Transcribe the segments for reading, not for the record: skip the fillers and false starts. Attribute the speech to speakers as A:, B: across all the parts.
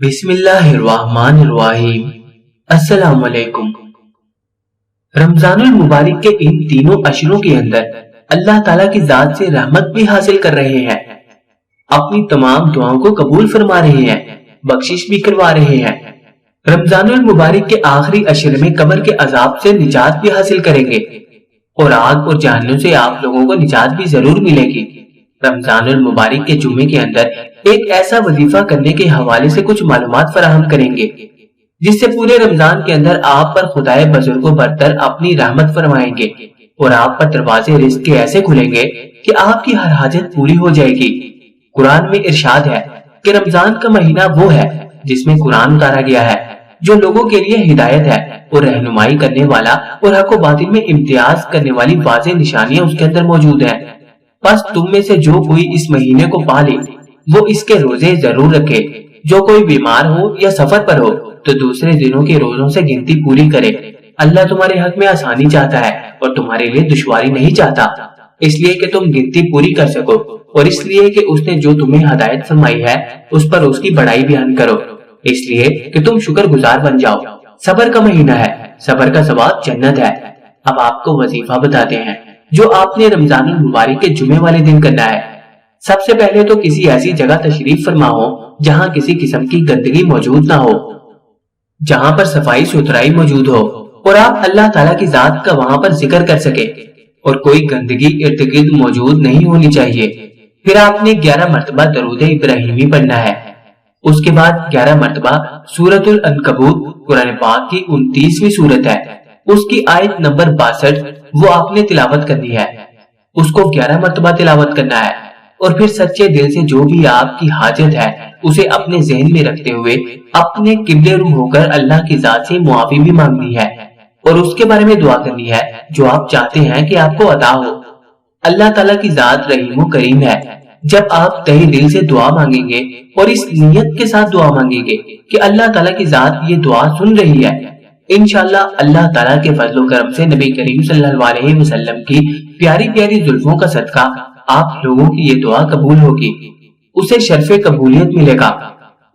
A: بسم اللہ الرحمن الرحیم۔ السلام علیکم۔ رمضان المبارک کے ان تینوں عشروں کے اندر اللہ تعالیٰ کی ذات سے رحمت بھی حاصل کر رہے ہیں، اپنی تمام دعاؤں کو قبول فرما رہے ہیں، بخشش بھی کروا رہے ہیں۔ رمضان المبارک کے آخری عشر میں قبر کے عذاب سے نجات بھی حاصل کریں گے اور آگ اور جہنم سے آپ لوگوں کو نجات بھی ضرور ملے گی۔ رمضان المبارک کے جمعے کے اندر ایک ایسا وظیفہ کرنے کے حوالے سے کچھ معلومات فراہم کریں گے جس سے پورے رمضان کے اندر آپ پر خدائے بزرگ و برتر اپنی رحمت فرمائیں گے اور آپ پر دروازے رزق کے ایسے کھلیں گے کہ آپ کی ہر حاجت پوری ہو جائے گی۔ قرآن میں ارشاد ہے کہ رمضان کا مہینہ وہ ہے جس میں قرآن اتارا گیا ہے، جو لوگوں کے لیے ہدایت ہے اور رہنمائی کرنے والا اور حق و باطل میں امتیاز کرنے والی واضح نشانیاں اس کے اندر موجود ہیں۔ بس تم میں سے جو کوئی اس مہینے کو پا لے وہ اس کے روزے ضرور رکھے۔ جو کوئی بیمار ہو یا سفر پر ہو تو دوسرے دنوں کے روزوں سے گنتی پوری کرے۔ اللہ تمہارے حق میں آسانی چاہتا ہے اور تمہارے لیے دشواری نہیں چاہتا، اس لیے کہ تم گنتی پوری کر سکو اور اس لیے کہ اس نے جو تمہیں ہدایت فرمائی ہے اس پر اس کی بڑائی بیان کرو، اس لیے کہ تم شکر گزار بن جاؤ۔ صبر کا مہینہ ہے، صبر کا ثواب جنت ہے۔ اب آپ کو وظیفہ بتاتے ہیں جو آپ نے رمضان المبارک کے جمعے والے دن کرنا ہے۔ سب سے پہلے تو کسی ایسی جگہ تشریف فرما ہو جہاں کسی قسم کی گندگی موجود نہ ہو، جہاں پر صفائی ستھرائی موجود ہو اور آپ اللہ تعالیٰ کی ذات کا وہاں پر ذکر کر سکے اور کوئی گندگی ارد گرد موجود نہیں ہونی چاہیے۔ پھر آپ نے 11 مرتبہ درود ابراہیمی پڑھنا ہے۔ اس کے بعد 11 مرتبہ سورۃ العنکبوت، قرآن پاک کی 29ویں سورت ہے، اس کی آیت نمبر 62 وہ آپ نے تلاوت کرنی ہے۔ اس کو 11 مرتبہ تلاوت کرنا ہے اور پھر سچے دل سے جو بھی آپ کی حاجت ہے اسے اپنے ذہن میں رکھتے ہوئے اپنے قبلے رو ہو کر اللہ کی ذات سے معافی بھی مانگنی ہے اور اس کے بارے میں دعا کرنی ہے جو آپ چاہتے ہیں کہ آپ کو عطا ہو۔ اللہ تعالیٰ کی ذات رحیم و کریم ہے۔ جب آپ تہہ دل سے دعا مانگیں گے اور اس نیت کے ساتھ دعا مانگیں گے کہ اللہ تعالیٰ کی ذات یہ دعا سن رہی ہے، انشاءاللہ اللہ تعالیٰ کے فضل و کرم سے نبی کریم صلی اللہ علیہ وسلم کی پیاری پیاری زلفوں کا صدقہ آپ لوگوں کی یہ دعا قبول ہوگی، اسے شرف قبولیت ملے گا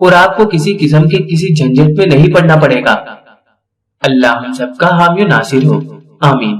A: اور آپ کو کسی قسم کے کسی جھنجٹ میں نہیں پڑنا پڑے گا۔ اللہ ہم سب کا حامی و ناصر ہو، آمین۔